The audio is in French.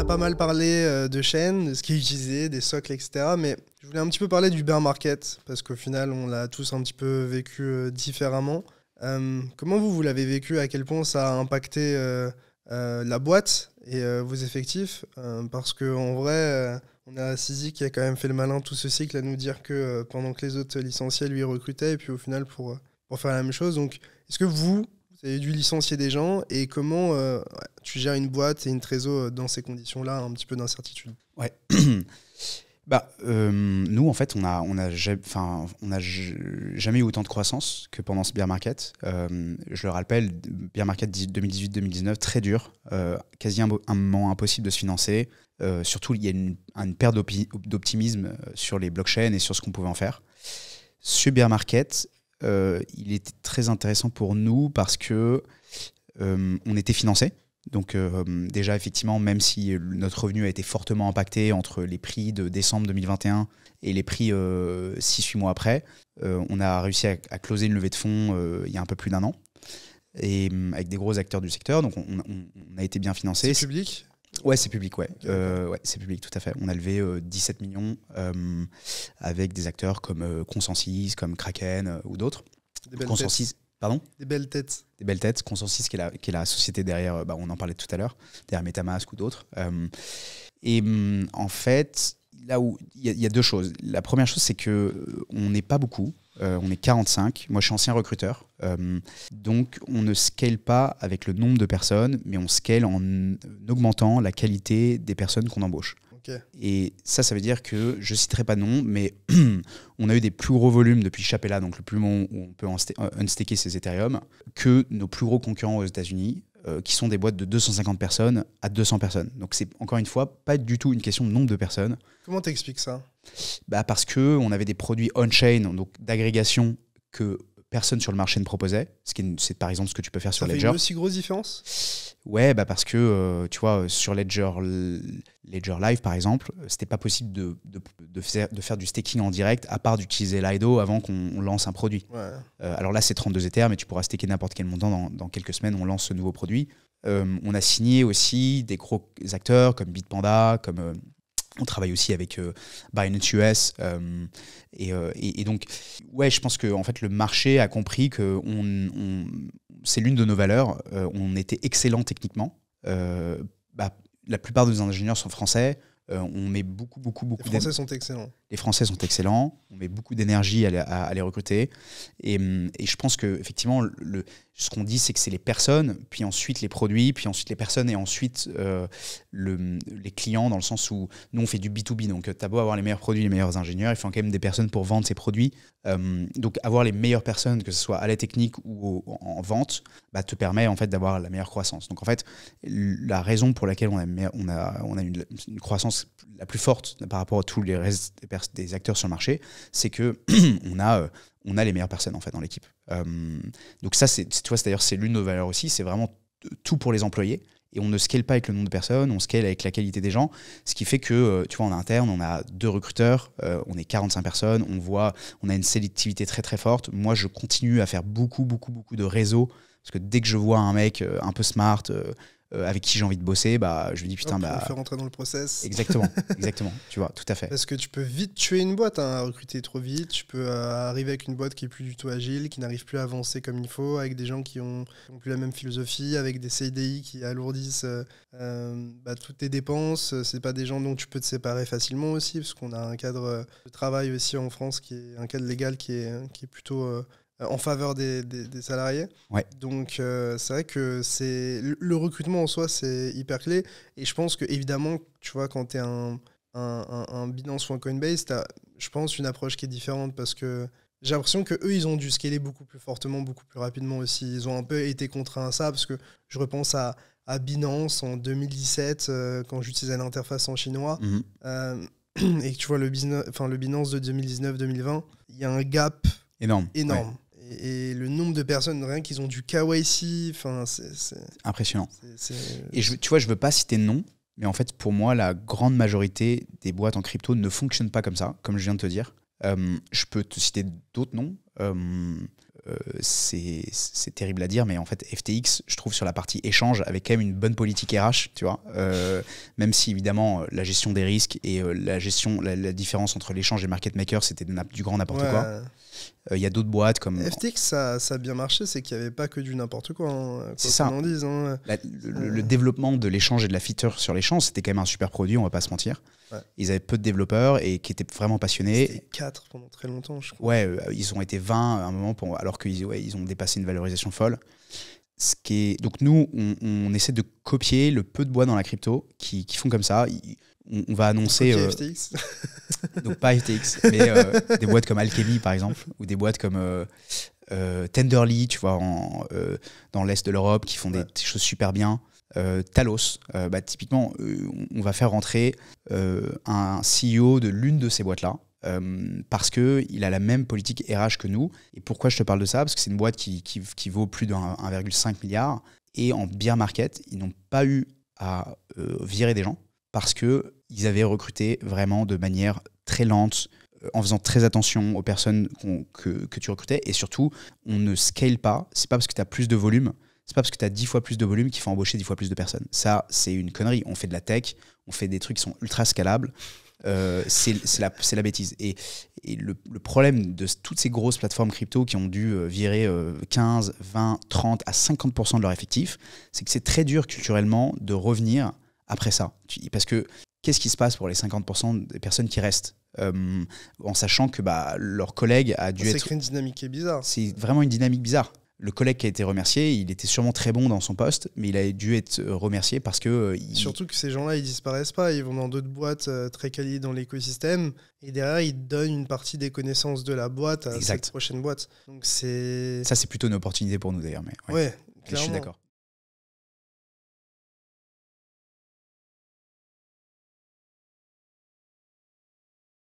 a pas mal parlé de chaînes, de ce qui est utilisé, des socles, etc. Mais je voulais un petit peu parler du bear market, parce qu'au final, on l'a tous un petit peu vécu différemment. Comment vous l'avez vécu? À quel point ça a impacté la boîte et vos effectifs? Parce qu'en vrai, on a Sizi qui a quand même fait le malin tout ce cycle à nous dire que pendant que les autres licenciaient, lui, il recrutait. Et puis au final, pour faire la même chose. Donc, est-ce que vous avez dû licencier des gens? Et comment tu gères une boîte et une trésor dans ces conditions-là, un petit peu d'incertitude? Ouais. Nous, en fait, on a jamais eu autant de croissance que pendant ce bear market. Je le rappelle, bear market 2018-2019, très dur, quasi un moment impossible de se financer. Surtout, il y a une perte d'optimisme sur les blockchains et sur ce qu'on pouvait en faire. Ce bear market, il était très intéressant pour nous parce que on était financé. Donc déjà, effectivement, même si notre revenu a été fortement impacté entre les prix de décembre 2021 et les prix 6-8 mois après, on a réussi à closer une levée de fonds il y a un peu plus d'1 an, et avec des gros acteurs du secteur. Donc on a été bien financé. C'est public? Ouais, c'est public, ouais. Ouais, c'est public, tout à fait. On a levé 17 millions avec des acteurs comme Consensus, comme Kraken ou d'autres. Des belles Consensus, têtes. pardon? Des belles têtes. Des belles têtes. Consensus, qui est la société derrière, on en parlait tout à l'heure, derrière MetaMask ou d'autres. En fait, là où il y a deux choses. La première chose, c'est qu'on n'est pas beaucoup. On est 45. Moi, je suis ancien recruteur. Donc, on ne scale pas avec le nombre de personnes, mais on scale en augmentant la qualité des personnes qu'on embauche. Okay. Et ça veut dire que, je ne citerai pas de nom, mais on a eu des plus gros volumes depuis Chapella, donc le plus long où on peut unstaker ses Ethereum, que nos plus gros concurrents aux États-Unis, qui sont des boîtes de 250 personnes à 200 personnes. Donc c'est encore une fois pas du tout une question de nombre de personnes. Comment t'expliques ça? Parce qu'on avait des produits on-chain, donc d'agrégation, que personne sur le marché ne proposait. C'est par exemple ce que tu peux faire sur Ledger. Ça fait une aussi grosse différence? Ouais, parce que tu vois, sur Ledger Live par exemple, c'était pas possible de faire du staking en direct à part d'utiliser Lido avant qu'on lance un produit. Ouais. Alors là, c'est 32 Ethers, mais tu pourras staker n'importe quel montant dans quelques semaines. On lance ce nouveau produit. On a signé aussi des gros acteurs comme Bitpanda, comme on travaille aussi avec Binance US. Et donc, ouais, je pense que en fait, le marché a compris que c'est l'une de nos valeurs. On était excellent techniquement. La plupart de nos ingénieurs sont français. On met beaucoup. Les Français sont excellents. Les Français sont excellents. On met beaucoup d'énergie à les recruter. Et je pense qu'effectivement, ce qu'on dit, c'est que c'est les personnes, puis ensuite les produits, puis ensuite les personnes, et ensuite les clients, dans le sens où nous, on fait du B2B. Donc, tu as beau avoir les meilleurs produits, les meilleurs ingénieurs, il faut quand même des personnes pour vendre ces produits. Donc, avoir les meilleures personnes, que ce soit à la technique ou en vente, te permet en fait d'avoir la meilleure croissance. Donc, en fait, la raison pour laquelle on a une croissance la plus forte par rapport à tous les restes des acteurs sur le marché, c'est que on a les meilleures personnes en fait dans l'équipe. Donc ça, d'ailleurs, c'est l'une de nos valeurs aussi. C'est vraiment tout pour les employés. Et on ne scale pas avec le nombre de personnes, on scale avec la qualité des gens. Ce qui fait que, tu vois, en interne, on a 2 recruteurs, on est 45 personnes, on a une sélectivité très très forte. Moi, je continue à faire beaucoup de réseaux, parce que dès que je vois un mec un peu smart, avec qui j'ai envie de bosser, je me dis putain, on le fait rentrer dans le process. Exactement, tu vois, tout à fait. Parce que tu peux vite tuer une boîte, à recruter trop vite. Tu peux arriver avec une boîte qui est plus du tout agile, qui n'arrive plus à avancer comme il faut, avec des gens qui ont plus la même philosophie, avec des CDI qui alourdissent toutes tes dépenses. C'est pas des gens dont tu peux te séparer facilement aussi, parce qu'on a un cadre de travail aussi en France qui est un cadre légal qui est plutôt en faveur des salariés. Ouais. Donc c'est vrai que le recrutement en soi, c'est hyper clé. Et je pense que évidemment, tu vois, quand tu es un Binance ou un Coinbase, tu as, je pense, une approche qui est différente, parce que j'ai l'impression qu'eux, ils ont dû scaler beaucoup plus fortement, beaucoup plus rapidement aussi. Ils ont un peu été contraints à ça, parce que je repense à Binance en 2017, quand j'utilisais l'interface en chinois. Et que tu vois le Binance de 2019-2020, il y a un gap énorme. Ouais. Et le nombre de personnes, rien qu'ils ont du KYC, c'est impressionnant. Et tu vois, je veux pas citer de nom, mais en fait, pour moi, la grande majorité des boîtes en crypto ne fonctionnent pas comme ça, comme je viens de te dire. Je peux te citer d'autres noms. c'est terrible à dire, mais en fait, FTX, je trouve sur la partie échange, avait quand même une bonne politique RH, tu vois. Même si évidemment, la gestion des risques et la différence entre l'échange et le market maker, c'était du grand n'importe quoi. Il y a d'autres boîtes comme... FTX, ça a bien marché, c'est qu'il n'y avait pas que du n'importe quoi. Hein, c'est ça. Dise, hein. Le développement de l'échange et de la feature sur l'échange, c'était quand même un super produit, on va pas se mentir. Ouais. Ils avaient peu de développeurs et qui étaient vraiment passionnés. C'était 4 pendant très longtemps, je crois. Ouais, ils ont été 20 à un moment, alors qu'ils ils ont dépassé une valorisation folle. Donc nous, on essaie de copier le peu de boîtes dans la crypto qui font comme ça. On va annoncer... FTX. Donc pas FTX, mais des boîtes comme Alchemy par exemple, ou des boîtes comme Tenderly, tu vois, dans l'Est de l'Europe, qui font des choses super bien. Talos, typiquement, on va faire rentrer un CEO de l'une de ces boîtes-là, parce qu'il a la même politique RH que nous. Et pourquoi je te parle de ça? Parce que c'est une boîte qui vaut plus de 1,5 milliard. Et en bear market, ils n'ont pas eu à virer des gens parce qu'ils avaient recruté vraiment de manière très lente, en faisant très attention aux personnes que tu recrutais. Et surtout, on ne scale pas. C'est pas parce que tu as plus de volume, c'est pas parce que tu as 10 fois plus de volume qu'il faut embaucher 10 fois plus de personnes. Ça, c'est une connerie. On fait de la tech, on fait des trucs qui sont ultra scalables. C'est la bêtise. Et le problème de toutes ces grosses plateformes crypto qui ont dû virer 15, 20, 30 à 50% de leur effectif, c'est que c'est très dur culturellement de revenir après ça. Parce que qu'est-ce qui se passe pour les 50% des personnes qui restent, en sachant que leur collègue a dû être... C'est une dynamique qui est bizarre. C'est vraiment une dynamique bizarre. Le collègue qui a été remercié, il était sûrement très bon dans son poste, mais il a dû être remercié parce que... Surtout que ces gens-là, ils disparaissent pas. Ils vont dans d'autres boîtes très qualifiées dans l'écosystème. Et derrière, ils donnent une partie des connaissances de la boîte à cette prochaine boîte. Donc ça, c'est plutôt une opportunité pour nous d'ailleurs. Mais ouais, je suis d'accord.